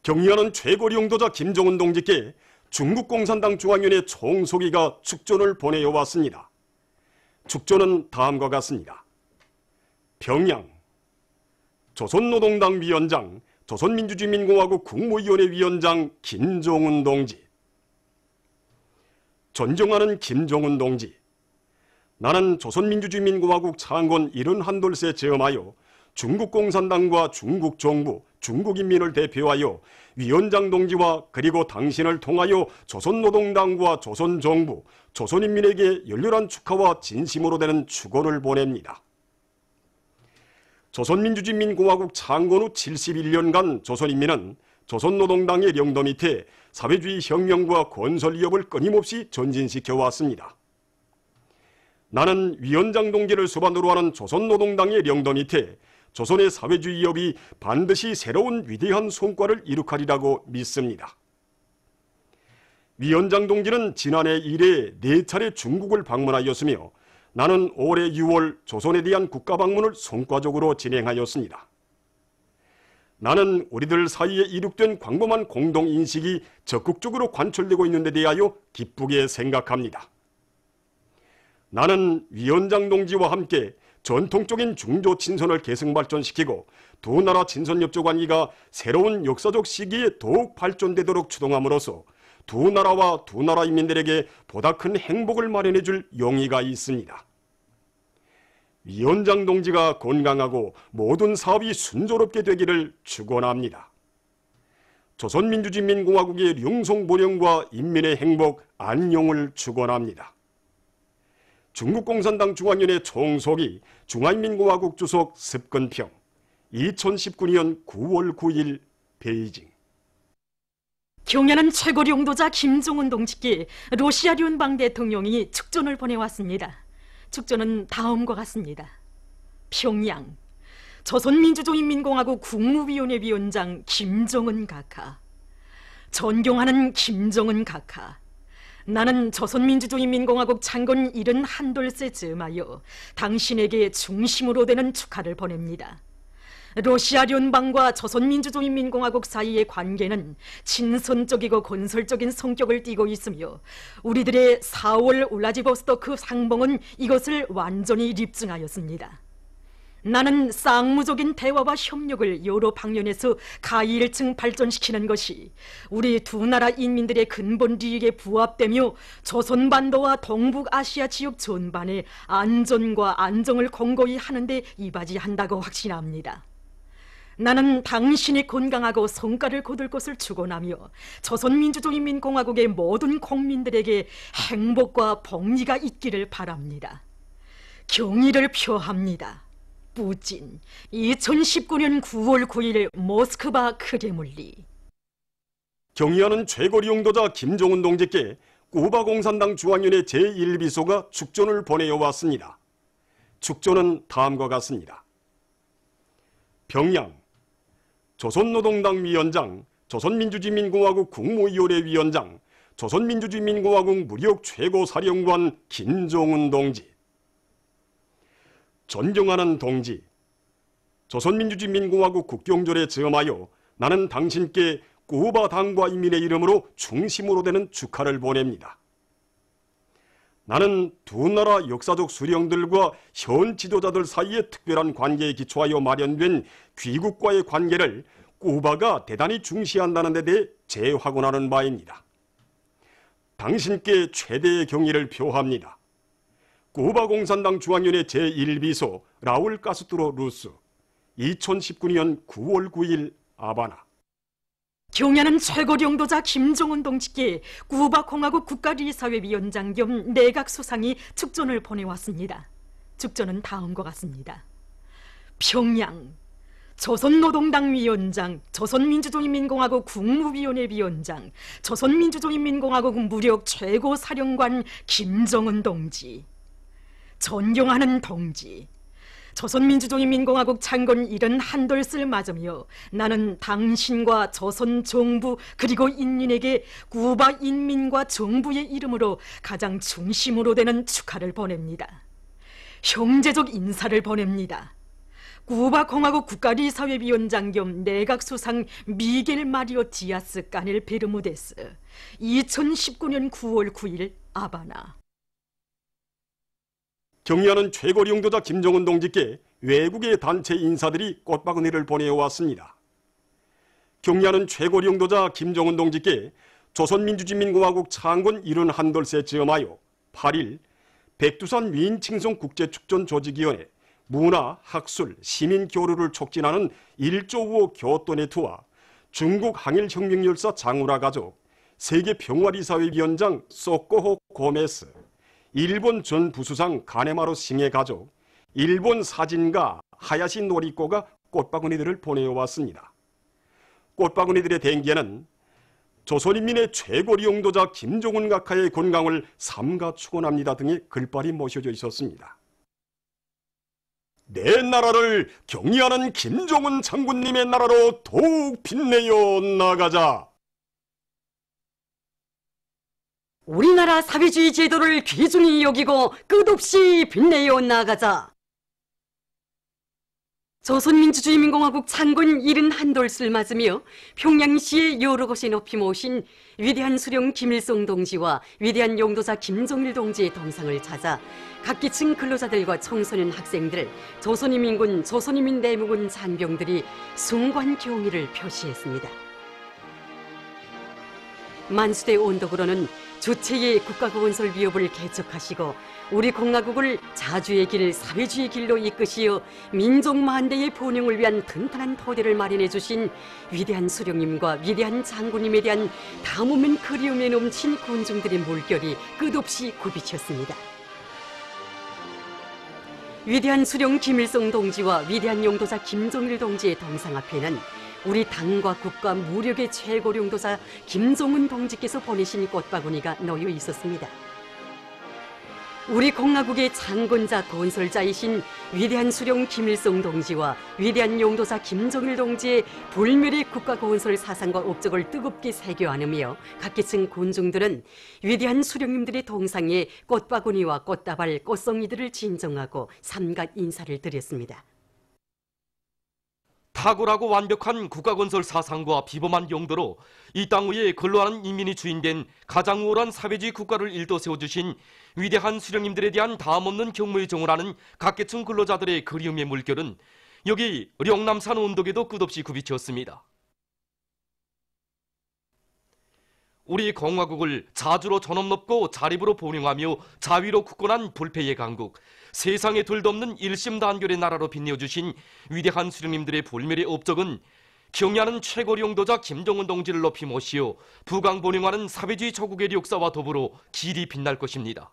경의하는 최고리 용도자 김정은 동지께 중국 공산당 중앙위원회 총소기가 축전을 보내어 왔습니다. 축전은 다음과 같습니다. 평양 조선노동당 위원장, 조선민주주의민공화국 국무위원회 위원장 김정은 동지. 존경하는 김정은 동지, 나는 조선민주주의민공화국 창건 71돌세 제엄하여 중국 공산당과 중국 정부, 중국 인민을 대표하여 위원장 동지와 그리고 당신을 통하여 조선노동당과 조선정부, 조선인민에게 열렬한 축하와 진심으로 되는 축원을 보냅니다. 조선민주주의민공화국 창건 후 71년간 조선인민은 조선노동당의領導 밑에 사회주의 혁명과 건설 위협을 끊임없이 전진시켜 왔습니다. 나는 위원장 동지를 수반으로 하는 조선노동당의領導 밑에 조선의 사회주의 위협이 반드시 새로운 위대한 성과를 이룩하리라고 믿습니다. 위원장 동지는 지난해 이래 4차례 중국을 방문하였으며 나는 올해 6월 조선에 대한 국가방문을 성과적으로 진행하였습니다. 나는 우리들 사이에 이룩된 광범한 공동인식이 적극적으로 관철되고 있는 데 대하여 기쁘게 생각합니다. 나는 위원장 동지와 함께 전통적인 중조 친선을 계승 발전시키고 두 나라 친선협조 관계가 새로운 역사적 시기에 더욱 발전되도록 추동함으로써 두 나라와 두 나라 인민들에게 보다 큰 행복을 마련해 줄 용의가 있습니다. 위원장 동지가 건강하고 모든 사업이 순조롭게 되기를 축원합니다. 조선민주주의민공화국의 융성번영과 인민의 행복, 안녕을 축원합니다. 중국공산당 중앙위원회 총소기 중화인민공화국 주석 습건평 2019년 9월 9일 베이징. 경연한 최고리 용도자 김정은 동지께 러시아 륜방 대통령이 축전을 보내왔습니다. 축전은 다음과 같습니다. 평양 조선민주주의인민공화국 국무위원회 위원장 김정은 각하. 존경하는 김정은 각하, 나는 조선민주주의인민공화국 창건 71돌세 즈음하여 당신에게 중심으로 되는 축하를 보냅니다. 러시아聯邦과 조선민주주의인민공화국 사이의 관계는 친선적이고 건설적인 성격을 띠고 있으며 우리들의 4월 울라디보스토크 상봉은 이것을 완전히 입증하였습니다. 나는 쌍무적인 대화와 협력을 여러 방면에서 가일층 발전시키는 것이 우리 두 나라 인민들의 근본利益에 부합되며 조선반도와 동북아시아 지역 전반의 안전과 안정을 공고히 하는 데 이바지한다고 확신합니다. 나는 당신이 건강하고 성과를 거둘 것을 축원하며 조선민주주의인민공화국의 모든 국민들에게 행복과 복리가 있기를 바랍니다. 경의를 표합니다. 부진 2019년 9월 9일 모스크바 크레물리. 경의하는 최고리 용도자 김정은 동지께 쿠바 공산당 중앙위원회 제1비서가 축전을 보내어 왔습니다. 축전은 다음과 같습니다. 평양 조선노동당 위원장, 조선민주주의민공화국 국무위원회 위원장, 조선민주주의민공화국 무력 최고사령관 김정은 동지. 존경하는 동지, 조선민주주의민공화국 국경절에 즈음하여 나는 당신께 쿠바 당과 인민의 이름으로 중심으로 되는 축하를 보냅니다. 나는 두 나라 역사적 수령들과 현 지도자들 사이의 특별한 관계에 기초하여 마련된 귀국과의 관계를 쿠바가 대단히 중시한다는 데 대해 재확언하는 바입니다. 당신께 최대의 경의를 표합니다. 쿠바 공산당 중앙위원회 제1비서 라울 카스트로 루스 2019년 9월 9일 아바나. 경연한 최고리 용도자 김정은 동지께 쿠바 공화국 국가리사회위원장 겸 내각수상이 축전을 보내왔습니다. 축전은 다음과 같습니다. 평양 조선노동당 위원장, 조선민주주의인민공화국 국무위원회 위원장, 조선민주주의인민공화국 무력 최고사령관 김정은 동지. 존경하는 동지, 조선민주주의인민공화국 창건 71돌을 맞으며 나는 당신과 조선 정부 그리고 인민에게 쿠바 인민과 정부의 이름으로 가장 중심으로 되는 축하를 보냅니다. 형제적 인사를 보냅니다. 쿠바 공화국 국가리사회위원장 겸 내각수상 미겔 마리오 디아스 까넬 베르무데스. 2019년 9월 9일 아바나. 경의하는 최고리 용도자 김정은 동지께 외국의 단체 인사들이 꽃바구니를 보내왔습니다. 경의하는 최고리 용도자 김정은 동지께 조선민주주의인민공화국 창건 71돌세 즈음하여 8일 백두산 위인칭송 국제축전 조직위원회 문화, 학술, 시민 교류를 촉진하는 1조 우 교토 네트와 중국 항일혁명열사 장우라 가족, 세계평화리사회위원장 소코호 고메스, 일본 전 부수상 가네마루 싱의 가족, 일본 사진가 하야시 노리코가 꽃바구니들을 보내왔습니다. 꽃바구니들의 댕기에는 조선인민의 최고리 용도자 김정은 각하의 건강을 삼가 축원합니다 등의 글발이 모셔져 있었습니다. 내 나라를 경의하는 김정은 장군님의 나라로 더욱 빛내어 나가자. 우리나라 사회주의 제도를 귀중히 여기고 끝없이 빛내어 나가자. 조선민주주의인민공화국 창건 71돌을 맞으며 평양시의 여러 곳에 높이 모신 위대한 수령 김일성 동지와 위대한 용도자 김정일 동지의 동상을 찾아 각기층 근로자들과 청소년 학생들, 조선인민군, 조선인민내무군 잔병들이 숭고한 경의를 표시했습니다. 만수대 온덕으로는 주체의 국가건설 위협을 개척하시고 우리 공화국을 자주의 길, 사회주의 길로 이끄시어 민족 만대의 번영을 위한 튼튼한 토대를 마련해 주신 위대한 수령님과 위대한 장군님에 대한 담없는 그리움에 넘친 군중들의 물결이 끝없이 굽이쳤습니다. 위대한 수령 김일성 동지와 위대한 용도자 김정일 동지의 동상 앞에는 우리 당과 국가 무력의 최고 용도자 김정은 동지께서 보내신 꽃바구니가 놓여 있었습니다. 우리 공화국의 창건자 건설자이신 위대한 수령 김일성 동지와 위대한 용도자 김정일 동지의 불멸의 국가 건설 사상과 업적을 뜨겁게 새겨 안으며 각계층 군중들은 위대한 수령님들의 동상에 꽃바구니와 꽃다발, 꽃송이들을 진정하고 삼가 인사를 드렸습니다. 탁월하고 완벽한 국가건설 사상과 비범한 용도로 이 땅 위에 근로하는 인민이 주인된 가장 우월한 사회주의 국가를 일도 세워주신 위대한 수령님들에 대한 다함없는 경무에 정원하는 각계층 근로자들의 그리움의 물결은 여기 령남산 언덕에도 끝없이 굽이쳤습니다. 우리 공화국을 자주로 전업높고 자립으로 번영하며 자위로 굳건한 불패의 강국, 세상에 둘도 없는 일심단결의 나라로 빛내어주신 위대한 수령님들의 불멸의 업적은 경의하는 최고리 용도자 김정은 동지를 높이 모시어 부강 번영하는 사회주의 조국의 역사와 더불어 길이 빛날 것입니다.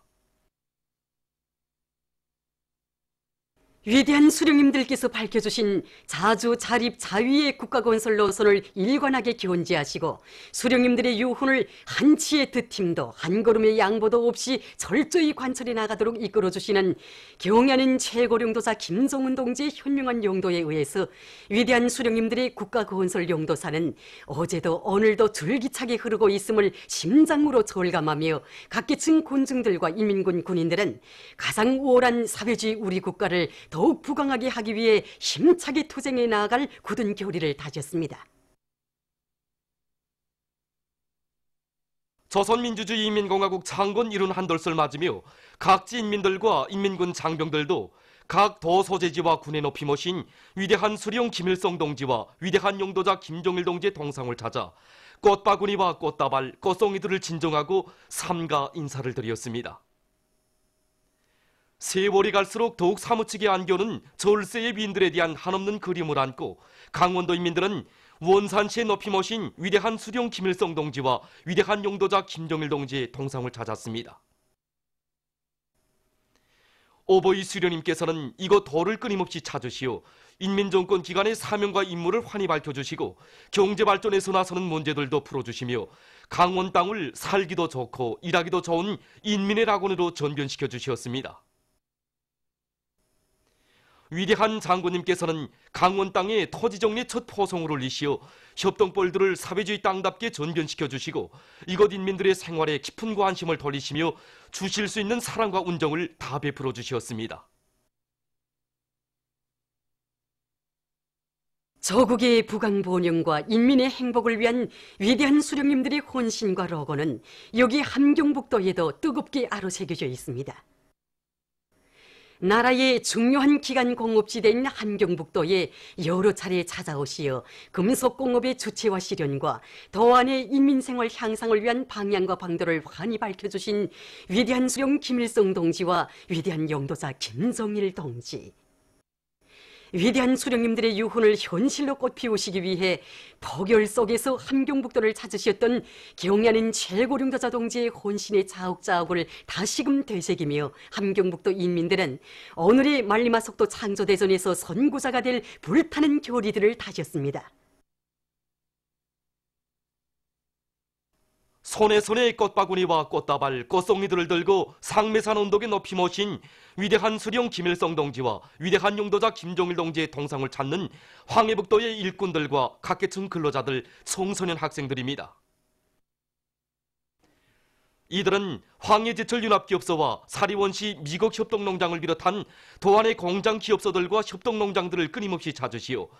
위대한 수령님들께서 밝혀주신 자주 자립 자위의 국가건설 노선을 일관하게 견지하시고 수령님들의 유훈을 한치의 드팀도 한 걸음의 양보도 없이 철저히 관철해 나가도록 이끌어주시는 경의하는 최고령도사 김정은 동지의 현명한 용도에 의해서 위대한 수령님들의 국가건설 용도사는 어제도 오늘도 줄기차게 흐르고 있음을 심장으로 절감하며 각계층 군중들과 인민군 군인들은 가장 우월한 사회주의 우리 국가를 더욱 부강하게 하기 위해 힘차게 투쟁해 나아갈 굳은 결의를 다졌습니다. 조선민주주의인민공화국 창건 71돌을 맞으며 각지 인민들과 인민군 장병들도 각 도 소재지와 군에 높이 모신 위대한 수령 김일성 동지와 위대한 용도자 김정일 동지의 동상을 찾아 꽃바구니와 꽃다발, 꽃송이들을 진정하고 삼가 인사를 드렸습니다. 세월이 갈수록 더욱 사무치게 안겨오는 절세의 위인들에 대한 한없는 그리움을 안고 강원도 인민들은 원산시에 높이 모신 위대한 수령 김일성 동지와 위대한 용도자 김정일 동지의 동상을 찾았습니다. 오보이 수령님께서는 이곳 도를 끊임없이 찾으시어 인민정권 기관의 사명과 임무를 환히 밝혀주시고 경제발전에서 나서는 문제들도 풀어주시며 강원 땅을 살기도 좋고 일하기도 좋은 인민의 낙원으로 전변시켜 주셨습니다. 위대한 장군님께서는 강원 땅에 토지정리 첫 포성을 올리시어 협동벌들을 사회주의 땅답게 전변시켜 주시고 이곳 인민들의 생활에 깊은 관심을 돌리시며 주실 수 있는 사랑과 운정을 다 베풀어 주셨습니다. 저국의 부강번영과 인민의 행복을 위한 위대한 수령님들의 헌신과 러거는 여기 함경북도에도 뜨겁게 아로새겨져 있습니다. 나라의 중요한 기간 공업지대인 함경북도에 여러 차례 찾아오시어 금속공업의 주체와 실현과 더한의 인민생활 향상을 위한 방향과 방도를 환히 밝혀주신 위대한 수령 김일성 동지와 위대한 영도자 김정일 동지, 위대한 수령님들의 유훈을 현실로 꽃피우시기 위해 폭열 속에서 함경북도를 찾으셨던 경야는 최고령도자 동지의 혼신의 자욱자욱을 다시금 되새기며 함경북도 인민들은 오늘의 만리마속도 창조대전에서 선구자가 될 불타는 교리들을 다졌습니다. 손에 손에 꽃바구니와 꽃다발, 꽃송이들을 들고 상매산 언덕에 높이 모신 위대한 수령 김일성 동지와 위대한 용도자 김정일 동지의 동상을 찾는 황해북도의 일꾼들과 각계층 근로자들, 청소년 학생들입니다. 이들은 황해제철윤합기업소와 사리원시 미국협동농장을 비롯한 도안의 공장기업소들과 협동농장들을 끊임없이 찾으시오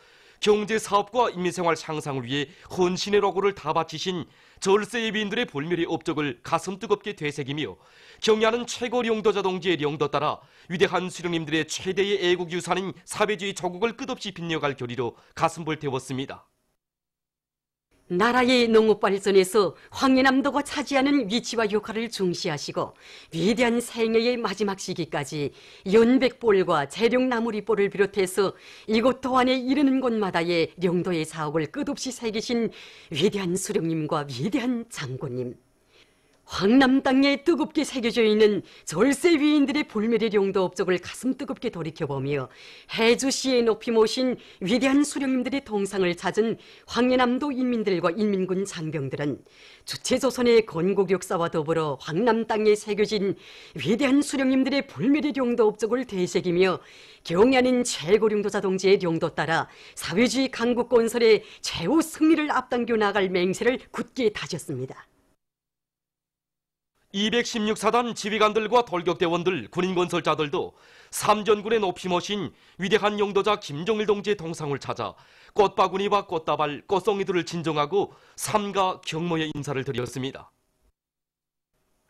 경제사업과 인민생활 향상을 위해 헌신의 로고를 다 바치신 절세예비인들의 불멸의 업적을 가슴 뜨겁게 되새기며 경야는 최고 영도자 동지의 영도 따라 위대한 수령님들의 최대의 애국유산인 사회주의 조국을 끝없이 빛내어갈 결의로 가슴 불태웠습니다. 나라의 농업발전에서 황해남도가 차지하는 위치와 역할을 중시하시고 위대한 생애의 마지막 시기까지 연백볼과 재령나무리볼을 비롯해서 이곳 도안에 이르는 곳마다의 영도의 사업을 끝없이 새기신 위대한 수령님과 위대한 장군님, 황남 땅에 뜨겁게 새겨져 있는 절세 위인들의 불멸의 영도 업적을 가슴 뜨겁게 돌이켜보며 해주시에 높이 모신 위대한 수령님들의 동상을 찾은 황해남도 인민들과 인민군 장병들은 주체조선의 건국 역사와 더불어 황남 땅에 새겨진 위대한 수령님들의 불멸의 영도 업적을 되새기며 경야는 최고령도자 동지의 영도 따라 사회주의 강국 건설의 최후 승리를 앞당겨 나갈 맹세를 굳게 다졌습니다. 216사단 지휘관들과 돌격대원들, 군인건설자들도 삼전군에 높이 모신 위대한 영도자 김정일 동지의 동상을 찾아 꽃바구니와 꽃다발, 꽃송이들을 진정하고 삼가 경모의 인사를 드렸습니다.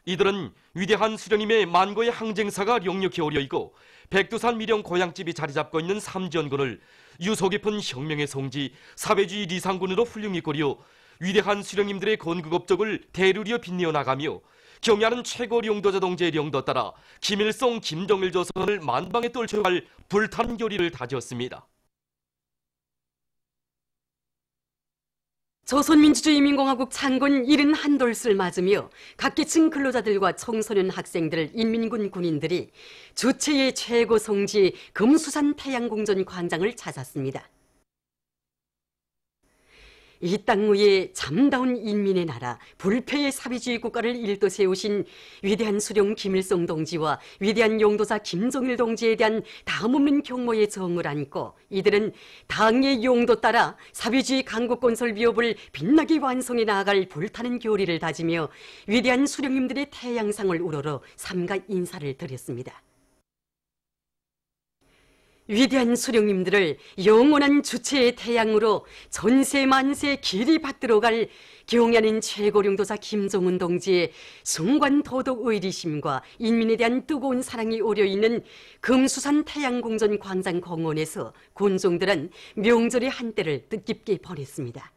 이들은 위대한 수령님의 만고의 항쟁사가 역력히 어려있고 백두산 미령 고향집이 자리 잡고 있는 삼전군을 유서 깊은 혁명의 성지, 사회주의 리상군으로 훌륭히 꾸려 위대한 수령님들의 건국 업적을 대류려 빛내어 나가며 경야는 최고 영도자 동지의 영도 따라 김일성, 김정일 조선을 만방에 떨쳐갈 불탄 결의를 다졌습니다. 조선민주주의인민공화국 창군 71돌을 맞으며 각계층 근로자들과 청소년 학생들, 인민군 군인들이 주체의 최고 성지 금수산 태양궁전 광장을 찾았습니다. 이 땅 위에 잠다운 인민의 나라, 불패의 사회주의 국가를 일도 세우신 위대한 수령 김일성 동지와 위대한 영도자 김정일 동지에 대한 다음없는 경모의 정을 안고 이들은 당의 용도 따라 사회주의 강국 건설 위협을 빛나게 완성해 나아갈 불타는 교리를 다지며 위대한 수령님들의 태양상을 우러러 삼가 인사를 드렸습니다. 위대한 수령님들을 영원한 주체의 태양으로 전세 만세 길이 받들어 갈 경야는 최고령도자 김정은 동지의 숭관 도덕 의리심과 인민에 대한 뜨거운 사랑이 오려있는 금수산 태양궁전 광장 공원에서 군종들은 명절의 한때를 뜻깊게 보냈습니다.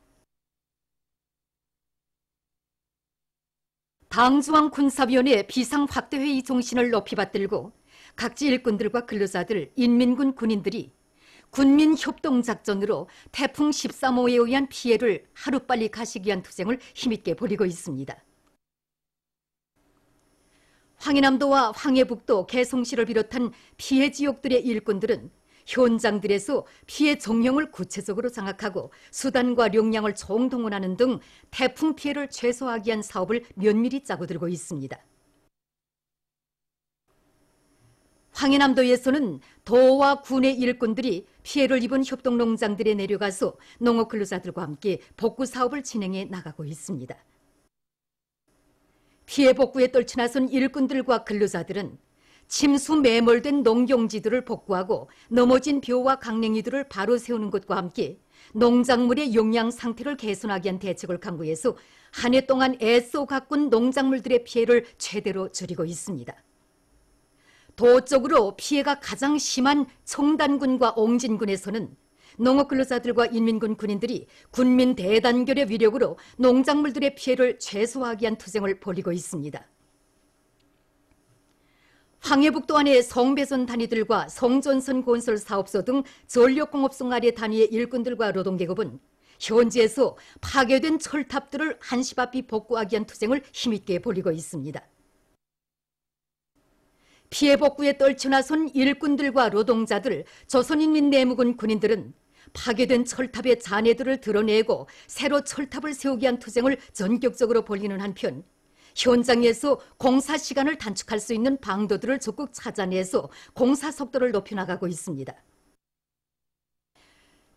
당중앙 군사위원회 비상확대회의 정신을 높이 받들고 각지 일꾼들과 근로자들, 인민군 군인들이 군민협동작전으로 태풍 13호에 의한 피해를 하루빨리 가시기 위한 투쟁을 힘있게 벌이고 있습니다. 황해남도와 황해북도, 개성시를 비롯한 피해 지역들의 일꾼들은 현장들에서 피해 정형을 구체적으로 장악하고 수단과 역량을 총동원하는 등 태풍 피해를 최소화하기 위한 사업을 면밀히 짜고 들고 있습니다. 황해남도에서는 도와 군의 일꾼들이 피해를 입은 협동농장들에 내려가서 농업 근로자들과 함께 복구 사업을 진행해 나가고 있습니다. 피해 복구에 떨쳐나선 일꾼들과 근로자들은 침수 매몰된 농경지들을 복구하고 넘어진 벼와 강냉이들을 바로 세우는 것과 함께 농작물의 용량 상태를 개선하기 위한 대책을 강구해서 한 해 동안 애써 가꾼 농작물들의 피해를 최대로 줄이고 있습니다. 도적으로 피해가 가장 심한 청단군과 옹진군에서는 농업 근로자들과 인민군 군인들이 군민 대단결의 위력으로 농작물들의 피해를 최소화하기 위한 투쟁을 벌이고 있습니다. 황해북도 안의 성배선 단위들과 성전선 건설 사업소 등 전력공업소 아래 단위의 일꾼들과 노동계급은 현지에서 파괴된 철탑들을 한시바삐 복구하기 위한 투쟁을 힘있게 벌이고 있습니다. 피해 복구에 떨쳐나선 일꾼들과 노동자들, 조선인민 내무군 군인들은 파괴된 철탑의 잔해들을 드러내고 새로 철탑을 세우기 위한 투쟁을 전격적으로 벌이는 한편 현장에서 공사 시간을 단축할 수 있는 방도들을 적극 찾아내서 공사 속도를 높여나가고 있습니다.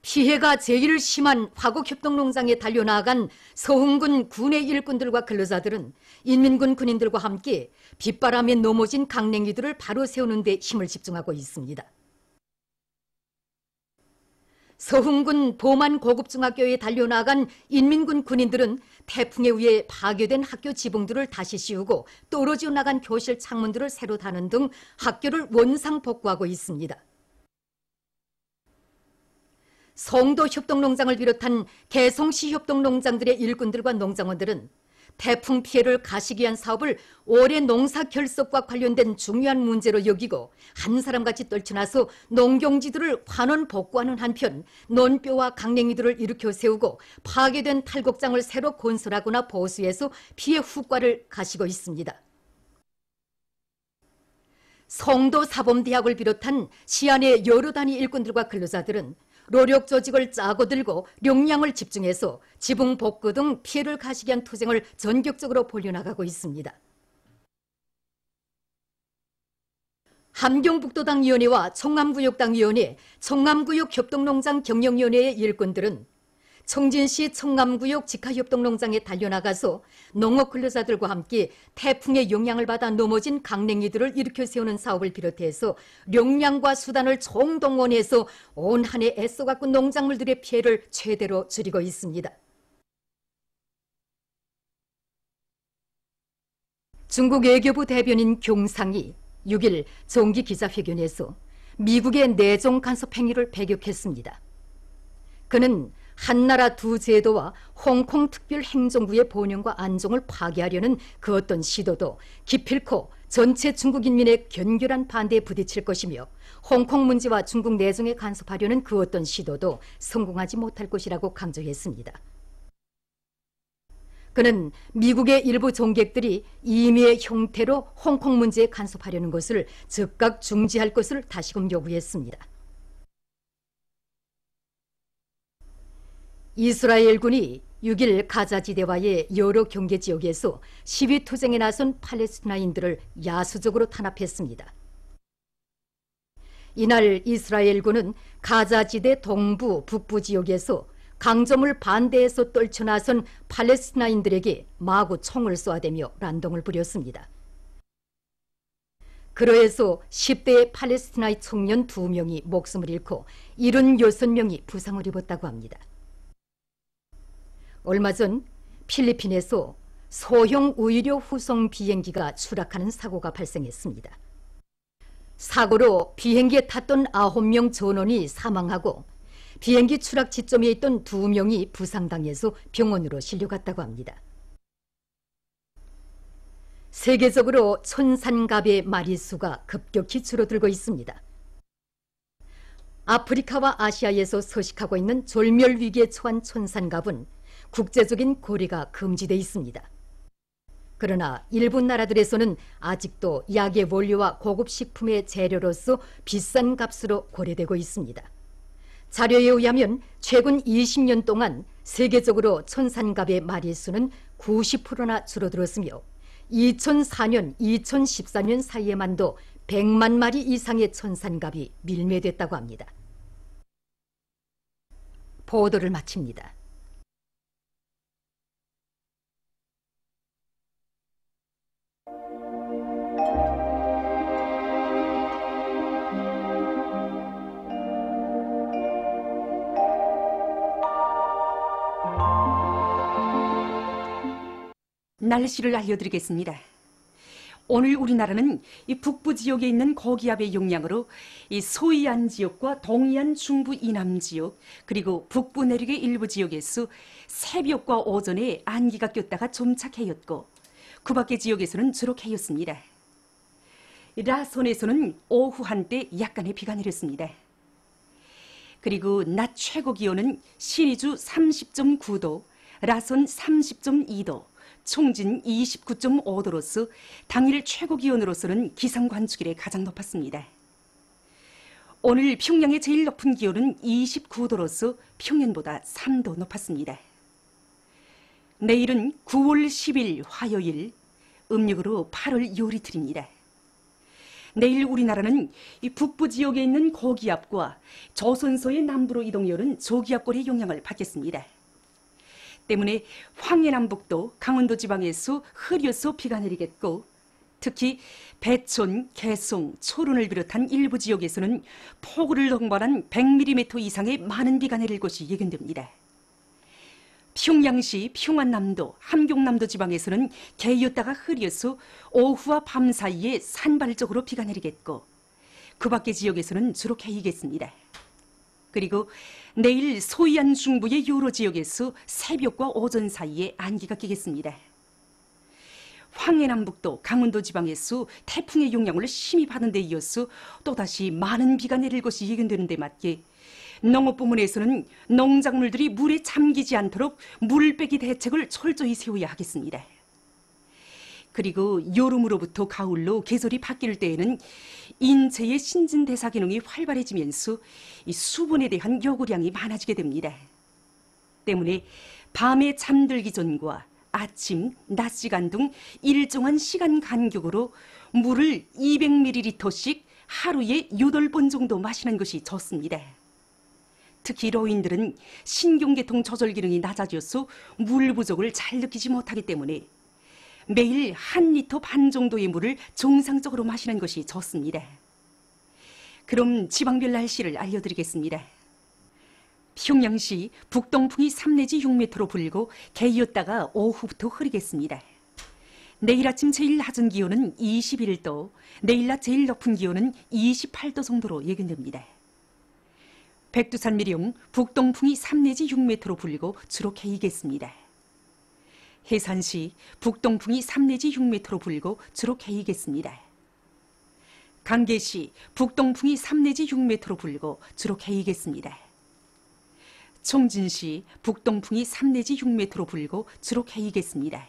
피해가 제일 심한 화곡협동농장에 달려나간 서흥군 군의 일꾼들과 근로자들은 인민군 군인들과 함께 빗바람에 넘어진 강냉이들을 바로 세우는 데 힘을 집중하고 있습니다. 서흥군 보만 고급중학교에 달려나간 인민군 군인들은 태풍에 의해 파괴된 학교 지붕들을 다시 씌우고 떨어져 나간 교실 창문들을 새로 다는 등 학교를 원상 복구하고 있습니다. 성도 협동농장을 비롯한 개성시 협동농장들의 일꾼들과 농장원들은 태풍 피해를 가시기 위한 사업을 올해 농사 결석과 관련된 중요한 문제로 여기고 한 사람같이 떨쳐나서 농경지들을 환원 복구하는 한편 논뼈와 강냉이들을 일으켜 세우고 파괴된 탈곡장을 새로 건설하거나 보수해서 피해 후과를 가시고 있습니다. 성도사범대학을 비롯한 시안의 여러 단위 일꾼들과 근로자들은 노력 조직을 짜고 들고 역량을 집중해서 지붕 복구 등 피해를 가시기 위한 투쟁을 전격적으로 벌여나가고 있습니다. 함경북도당위원회와 청남구역당위원회, 청남구역협동농장 경영위원회의 일꾼들은 청진시 청남구역 직하협동농장에 달려나가서 농업 근로자들과 함께 태풍의 영향을 받아 넘어진 강냉이들을 일으켜 세우는 사업을 비롯해서 역량과 수단을 총동원해서 온 한 해 애써 가꾼 농작물들의 피해를 최대로 줄이고 있습니다. 중국 외교부 대변인 경상이 6일 정기 기자회견에서 미국의 내정 간섭 행위를 배격했습니다. 그는 한나라 두 제도와 홍콩 특별행정구의 번영과 안정을 파괴하려는 그 어떤 시도도 기필코 전체 중국 인민의 견고한 반대에 부딪힐 것이며 홍콩 문제와 중국 내정에 간섭하려는 그 어떤 시도도 성공하지 못할 것이라고 강조했습니다. 그는 미국의 일부 정객들이 임의의 형태로 홍콩 문제에 간섭하려는 것을 즉각 중지할 것을 다시금 요구했습니다. 이스라엘군이 6일 가자지대와의 여러 경계 지역에서 시위 투쟁에 나선 팔레스티나인들을 야수적으로 탄압했습니다. 이날 이스라엘군은 가자지대 동부, 북부 지역에서 강점을 반대해서 떨쳐나선 팔레스티나인들에게 마구 총을 쏘아대며 난동을 부렸습니다. 그러해서 10대의 팔레스티나의 청년 2명이 목숨을 잃고 76명이 부상을 입었다고 합니다. 얼마 전 필리핀에서 소형 의료 후송 비행기가 추락하는 사고가 발생했습니다. 사고로 비행기에 탔던 9명 전원이 사망하고 비행기 추락 지점에 있던 2명이 부상당해서 병원으로 실려갔다고 합니다. 세계적으로 천산갑의 마리수가 급격히 줄어들고 있습니다. 아프리카와 아시아에서 서식하고 있는 절멸 위기에 처한 천산갑은 국제적인 거래가 금지돼 있습니다. 그러나 일부 나라들에서는 아직도 약의 원료와 고급 식품의 재료로서 비싼 값으로 거래되고 있습니다. 자료에 의하면 최근 20년 동안 세계적으로 천산갑의 마리수는 90%나 줄어들었으며 2004년, 2014년 사이에만도 100만 마리 이상의 천산갑이 밀매됐다고 합니다. 보도를 마칩니다. 날씨를 알려드리겠습니다. 오늘 우리나라는 이 북부 지역에 있는 고기압의 영향으로 이 소이안 지역과 동이안 중부 이남 지역 그리고 북부 내륙의 일부 지역에서 새벽과 오전에 안개가 꼈다가 좀착해였고 그 밖의 지역에서는 주로 해였습니다. 라손에서는 오후 한때 약간의 비가 내렸습니다. 그리고 낮 최고 기온은 신의주 30.9도, 라손 30.2도, 총진 29.5도로서 당일 최고 기온으로서는 기상관측일에 가장 높았습니다. 오늘 평양의 제일 높은 기온은 29도로서 평년보다 3도 높았습니다. 내일은 9월 10일 화요일, 음력으로 8월 요리틀입니다. 내일 우리나라는 이 북부 지역에 있는 고기압과 조선소의 남부로 이동해오는 조기압골의 영향을 받겠습니다. 때문에 황해남북도, 강원도 지방에서 흐려서 비가 내리겠고 특히 배촌, 개송, 초론을 비롯한 일부 지역에서는 폭우를 동반한 100mm 이상의 많은 비가 내릴 것이 예견됩니다. 평양시, 평안남도, 함경남도 지방에서는 개였다가 흐려서 오후와 밤 사이에 산발적으로 비가 내리겠고 그 밖의 지역에서는 주로 개이겠습니다. 그리고 내일 소이안 중부의 여러 지역에서 새벽과 오전 사이에 안개가 끼겠습니다. 황해남북도, 강원도 지방에서 태풍의 영향을 심히 받은 데 이어서 또다시 많은 비가 내릴 것이 예견되는 데 맞게 농업부문에서는 농작물들이 물에 잠기지 않도록 물빼기 대책을 철저히 세워야 하겠습니다. 그리고 여름으로부터 가을로 계절이 바뀔 때에는 인체의 신진대사 기능이 활발해지면서 이 수분에 대한 요구량이 많아지게 됩니다. 때문에 밤에 잠들기 전과 아침, 낮 시간 등 일정한 시간 간격으로 물을 200ml씩 하루에 8번 정도 마시는 것이 좋습니다. 특히 노인들은 신경계통 조절 기능이 낮아져서 물 부족을 잘 느끼지 못하기 때문에 매일 1리터 반 정도의 물을 정상적으로 마시는 것이 좋습니다. 그럼 지방별 날씨를 알려드리겠습니다. 평양시 북동풍이 3 내지 6m로 불고 개이었다가 오후부터 흐리겠습니다. 내일 아침 제일 낮은 기온은 21도, 내일 낮 제일 높은 기온은 28도 정도로 예견됩니다. 백두산 미령 북동풍이 3 내지 6m로 불고 주로 개이겠습니다. 해산시 북동풍이 3 내지 6m로 불고 주로 개이겠습니다. 강계시 북동풍이 3 내지 6m로 불고 주로 개이겠습니다. 총진시 북동풍이 3 내지 6m로 불고 주로 개이겠습니다.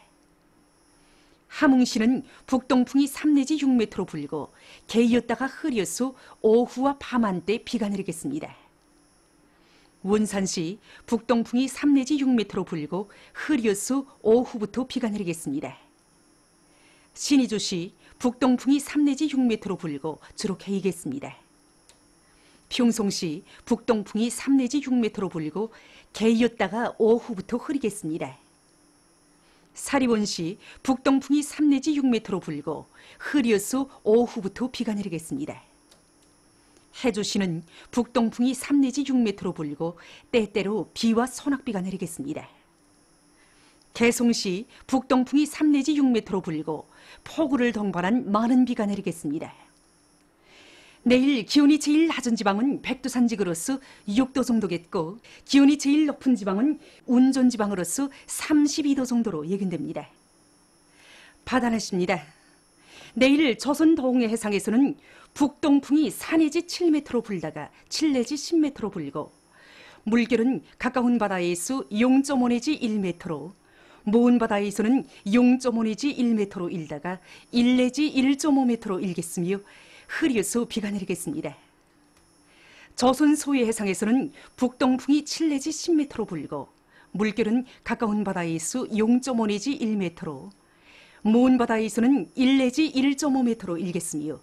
함흥시는 북동풍이 3 내지 6m로 불고 개이었다가 흐려서 오후와 밤 한때 비가 내리겠습니다. 원산시 북동풍이 3 내지 6m로 불고 흐려서 오후부터 비가 내리겠습니다. 신의주시 북동풍이 3 내지 6m로 불고 주로 개이겠습니다. 평송시 북동풍이 3 내지 6m로 불고 개이었다가 오후부터 흐리겠습니다. 사리원시 북동풍이 3 내지 6m로 불고 흐려서 오후부터 비가 내리겠습니다. 해주시는 북동풍이 3 내지 6m로 불고 때때로 비와 소낙비가 내리겠습니다. 개송시 북동풍이 3 내지 6m로 불고 폭우를 동반한 많은 비가 내리겠습니다. 내일 기온이 제일 낮은 지방은 백두산지구로서 6도 정도겠고 기온이 제일 높은 지방은 운전지방으로서 32도 정도로 예견됩니다. 바다날씨입니다. 내일 조선 동해 해상에서는 북동풍이 4 내지 7m로 불다가 7 내지 10m로 불고 물결은 가까운 바다에서 0.5 내지 1m로 먼 바다에서는 0.5 내지 1m로 일다가 1 내지 1.5m로 일겠으며 흐려서 비가 내리겠습니다. 조선 소해 해상에서는 북동풍이 7 내지 10m로 불고 물결은 가까운 바다에서 0.5 내지 1m로 먼 바다에서는 1 내지 1.5m로 일겠으며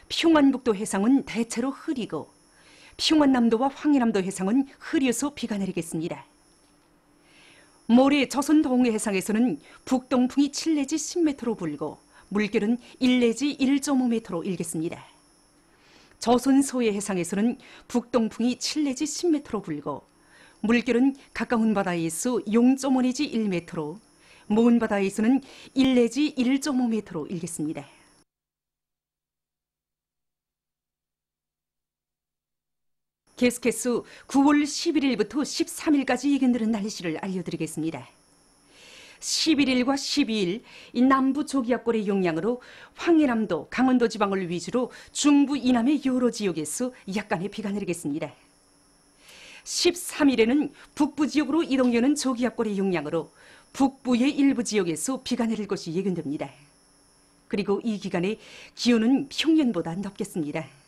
평안북도 해상은 대체로 흐리고 평안남도와 황해남도 해상은 흐려서 비가 내리겠습니다. 모레 조선 동해 해상에서는 북동풍이 7 내지 10m로 불고 물결은 1 내지 1.5m로 일겠습니다. 조선 소해 해상에서는 북동풍이 7 내지 10m로 불고 물결은 가까운 바다에서 0.5 내지 1m로 먼 바다에서는 1 내지 1.5m로 일겠습니다. 계속해서 9월 11일부터 13일까지 예견되는 날씨를 알려드리겠습니다. 11일과 12일 이 남부 조기압골의 영향으로 황해남도, 강원도 지방을 위주로 중부 이남의 여러 지역에서 약간의 비가 내리겠습니다. 13일에는 북부 지역으로 이동하는 조기압골의 영향으로 북부의 일부 지역에서 비가 내릴 것이 예견됩니다. 그리고 이 기간에 기온은 평년보다 높겠습니다.